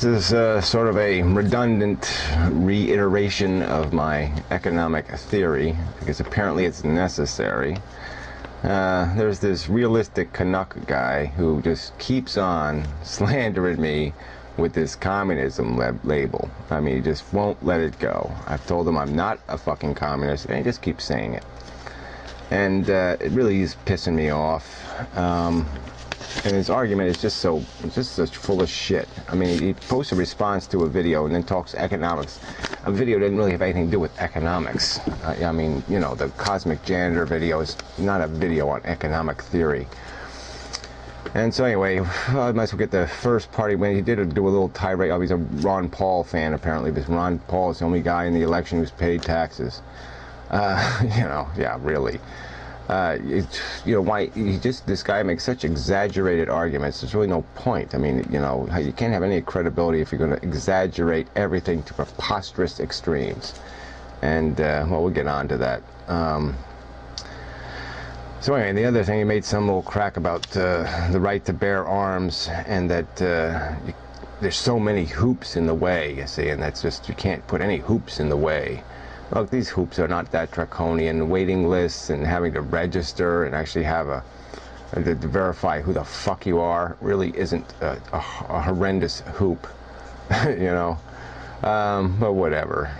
This is sort of a redundant reiteration of my economic theory, because apparently it's necessary. There's this realistic Canuck guy who just keeps on slandering me with this communism label. I mean, he just won't let it go. I've told him I'm not a fucking communist, and he just keeps saying it. And it really is pissing me off. And his argument is just such full of shit. I mean, he posts a response to a video and then talks economics. A video didn't really have anything to do with economics. I mean, you know, the Cosmic Janitor video is not a video on economic theory. And so anyway, I might as well get the first part. When he did do a little tirade. Oh, he's a Ron Paul fan, apparently, because Ron Paul is the only guy in the election who's paid taxes. You know, yeah, really. You know, why this guy makes such exaggerated arguments. There's really no point. I mean, you know, you can't have any credibility if you're going to exaggerate everything to preposterous extremes. And well, we'll get on to that. So anyway, the other thing, he made some little crack about the right to bear arms, and that there's so many hoops in the way, you see, and that's just, you can't put any hoops in the way. Look, these hoops are not that draconian. Waiting lists and having to register and actually have to verify who the fuck you are really isn't a horrendous hoop, you know. But whatever.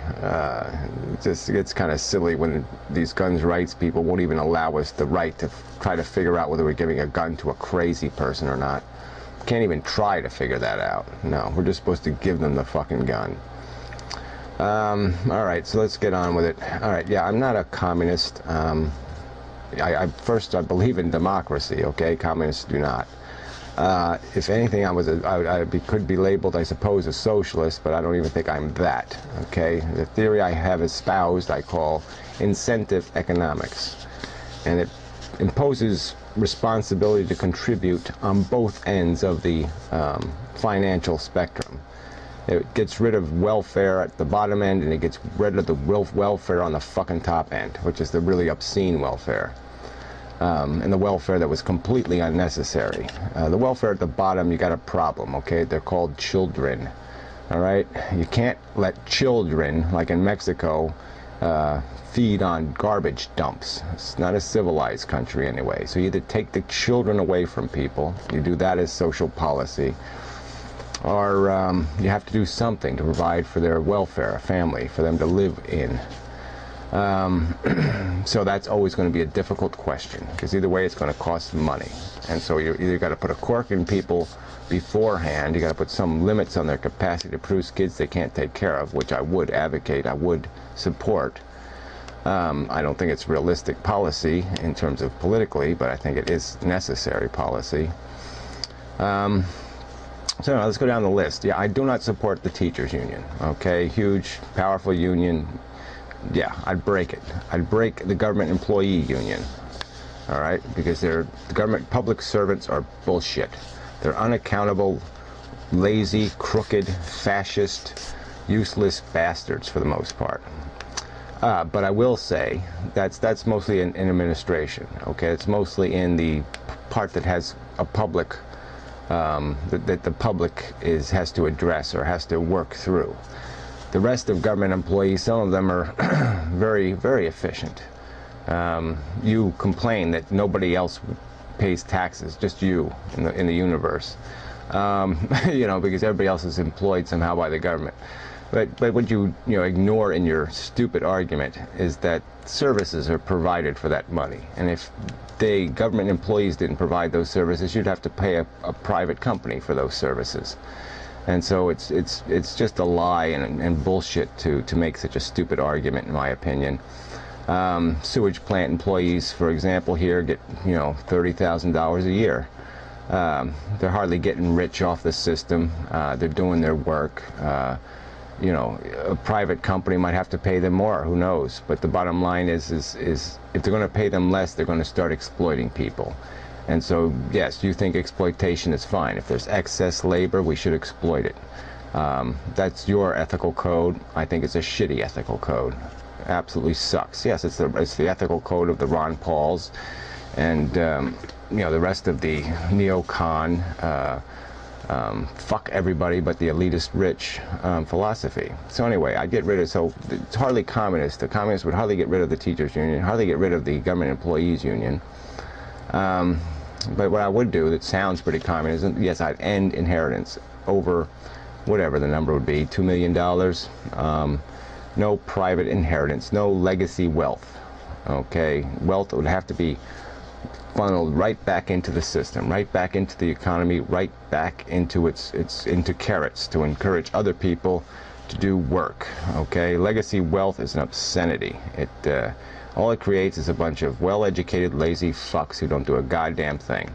It's kind of silly when these guns rights people won't even allow us the right to try to figure out whether we're giving a gun to a crazy person or not. Can't even try to figure that out. No, we're just supposed to give them the fucking gun. Alright, so let's get on with it. Alright, yeah, I'm not a communist. First, I believe in democracy, okay? Communists do not. If anything, I could be labeled, I suppose, a socialist, but I don't even think I'm that, okay? The theory I have espoused I call incentive economics. And it imposes responsibility to contribute on both ends of the financial spectrum. It gets rid of welfare at the bottom end, and it gets rid of the welfare on the fucking top end, which is the really obscene welfare. And the welfare that was completely unnecessary. The welfare at the bottom, you got a problem, okay? They're called children, all right? You can't let children, like in Mexico, feed on garbage dumps. It's not a civilized country anyway. So you either take the children away from people, you do that as social policy, or you have to do something to provide for their welfare, a family, for them to live in. So that's always going to be a difficult question, because either way it's going to cost money. And so you either got to put a cork in people beforehand, you got to put some limits on their capacity to produce kids they can't take care of, which I would advocate, I would support. I don't think it's realistic policy in terms of politically, but I think it is necessary policy. So now let's go down the list. Yeah, I do not support the teachers union, okay? Huge, powerful union. Yeah, I'd break it. I'd break the government employee union, all right? Because the government public servants are bullshit. They're unaccountable, lazy, crooked, fascist, useless bastards for the most part. But I will say that's mostly in administration, okay? It's mostly in the part that has a public, that the public has to address or has to work through. The rest of government employees, some of them are very, very efficient. You complain that nobody else pays taxes, just you in the universe. You know, because everybody else is employed somehow by the government. But what you ignore in your stupid argument is that services are provided for that money. And if government employees didn't provide those services, you'd have to pay a private company for those services. And so it's just a lie and bullshit to make such a stupid argument, in my opinion. Sewage plant employees, for example, here get $30,000 a year. They're hardly getting rich off the system. They're doing their work. A private company might have to pay them more. Who knows? But the bottom line is if they're going to pay them less, they're going to start exploiting people. And so, yes, you think exploitation is fine. If there's excess labor, we should exploit it. That's your ethical code. I think it's a shitty ethical code. Absolutely sucks. Yes, it's the ethical code of the Ron Pauls and the rest of the neocon fuck everybody but the elitist rich philosophy. So anyway, I'd get rid of, so it's hardly communist. The communists would hardly get rid of the teachers union, hardly get rid of the government employees union. But what I would do that sounds pretty communist, yes, I'd end inheritance over whatever the number would be, $2 million. No private inheritance, no legacy wealth. Okay, wealth would have to be funneled right back into the system, right back into the economy, right back into into carrots to encourage other people to do work. Okay, legacy wealth is an obscenity. All it creates is a bunch of well-educated, lazy fucks who don't do a goddamn thing.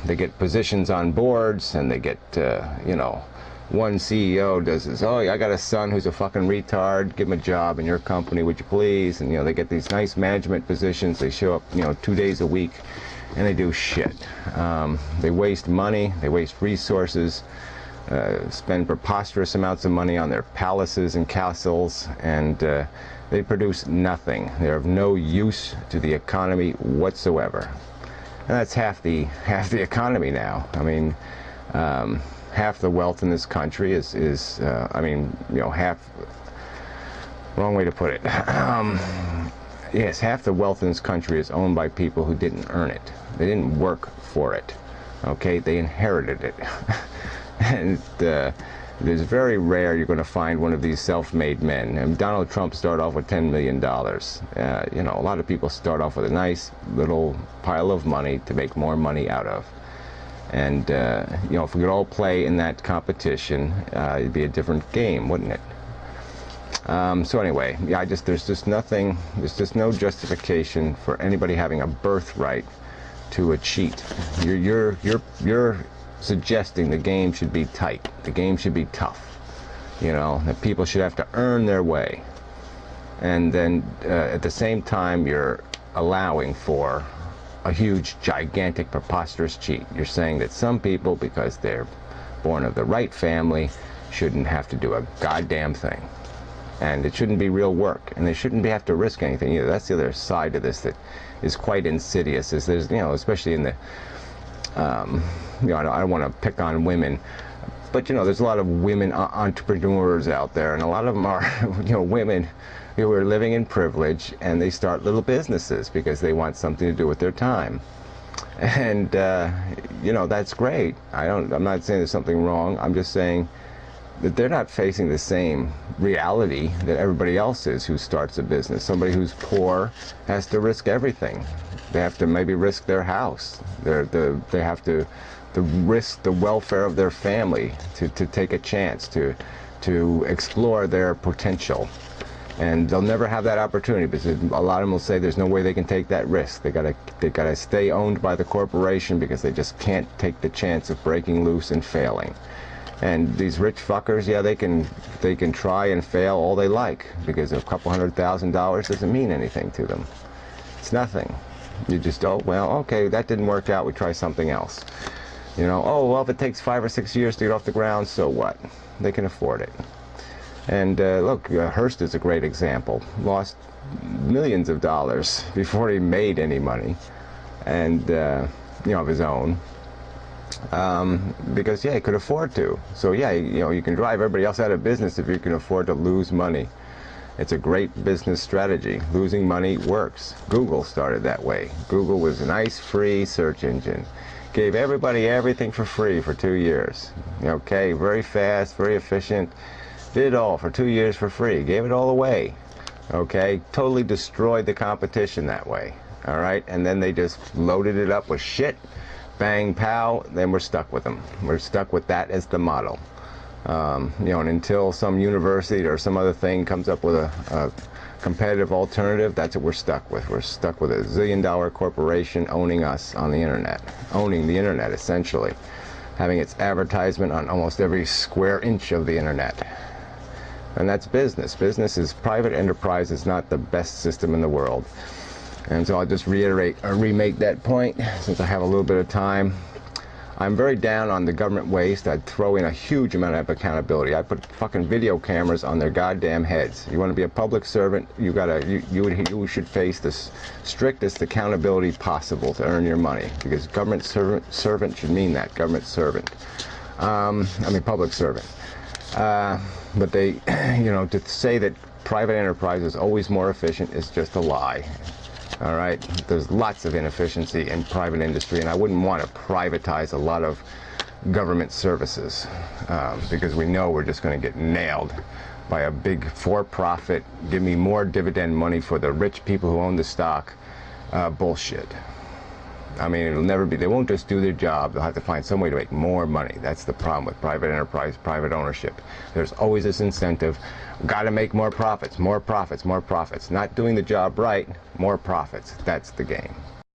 They get positions on boards, and they get, you know, one CEO does this, oh, I got a son who's a fucking retard, give him a job in your company, would you please? And, you know, they get these nice management positions, they show up, you know, 2 days a week, and they do shit. They waste money, they waste resources, spend preposterous amounts of money on their palaces and castles, and they produce nothing. They're of no use to the economy whatsoever. And that's half the economy now. I mean, half the wealth in this country is I mean, you know, wrong way to put it. Yes, half the wealth in this country is owned by people who didn't earn it. They didn't work for it. Okay, they inherited it. And it's very rare you're going to find one of these self-made men. And Donald Trump started off with $10 million. You know, a lot of people start off with a nice little pile of money to make more money out of. And, you know, if we could all play in that competition, it'd be a different game, wouldn't it? So anyway, yeah, there's just no justification for anybody having a birthright to a cheat. You're suggesting the game should be tight, the game should be tough, you know, that people should have to earn their way. And then at the same time, you're allowing for a huge, gigantic, preposterous cheat. You're saying that some people, because they're born of the right family, shouldn't have to do a goddamn thing. And it shouldn't be real work. And they shouldn't have to risk anything either. That's the other side of this that is quite insidious. Is there's, you know, especially in the, you know, I don't want to pick on women, but, you know, there's a lot of women entrepreneurs out there, and a lot of them are, you know, women who are living in privilege, and they start little businesses because they want something to do with their time. And, you know, that's great. I'm not saying there's something wrong. I'm just saying that they're not facing the same reality that everybody else is who starts a business. Somebody who's poor has to risk everything. They have to maybe risk their house. They have to risk the welfare of their family to take a chance, to explore their potential. And they'll never have that opportunity because a lot of them will say there's no way they can take that risk. They gotta stay owned by the corporation because they just can't take the chance of breaking loose and failing. And these rich fuckers, yeah, they can try and fail all they like because a couple $100,000 doesn't mean anything to them. It's nothing. You just, oh, well, okay, that didn't work out, we try something else. You know, oh, well, if it takes 5 or 6 years to get off the ground, so what? They can afford it. And look, Hearst is a great example. Lost millions of dollars before he made any money, and you know, of his own, because yeah, he could afford to. So yeah, you know, you can drive everybody else out of business if you can afford to lose money. It's a great business strategy. Losing money works. Google started that way. Google was a nice free search engine. Gave everybody everything for free for 2 years. Okay, very fast, very efficient. Did it all for 2 years for free. Gave it all away. Okay, totally destroyed the competition that way. All right, and then they just loaded it up with shit. Bang, pow, then we're stuck with them. We're stuck with that as the model. You know, and until some university or some other thing comes up with a competitive alternative, that's what we're stuck with. We're stuck with a zillion-dollar corporation owning us on the internet, owning the internet essentially, having its advertisement on almost every square inch of the internet. And that's business. Business is private enterprise is not the best system in the world. And so I'll just reiterate or remake that point since I have a little bit of time. I'm very down on the government waste. I'd throw in a huge amount of accountability. I put fucking video cameras on their goddamn heads. You want to be a public servant, you should face the strictest accountability possible to earn your money, because government servant should mean that, government servant. I mean public servant. But they, you know, to say that private enterprise is always more efficient is just a lie. All right, there's lots of inefficiency in private industry, and I wouldn't want to privatize a lot of government services because we know we're just going to get nailed by a big for-profit, give me more dividend money for the rich people who own the stock bullshit. I mean, it'll never be, they won't just do their job, they'll have to find some way to make more money. That's the problem with private enterprise, private ownership. There's always this incentive, got to make more profits, more profits, more profits. Not doing the job right, more profits. That's the game.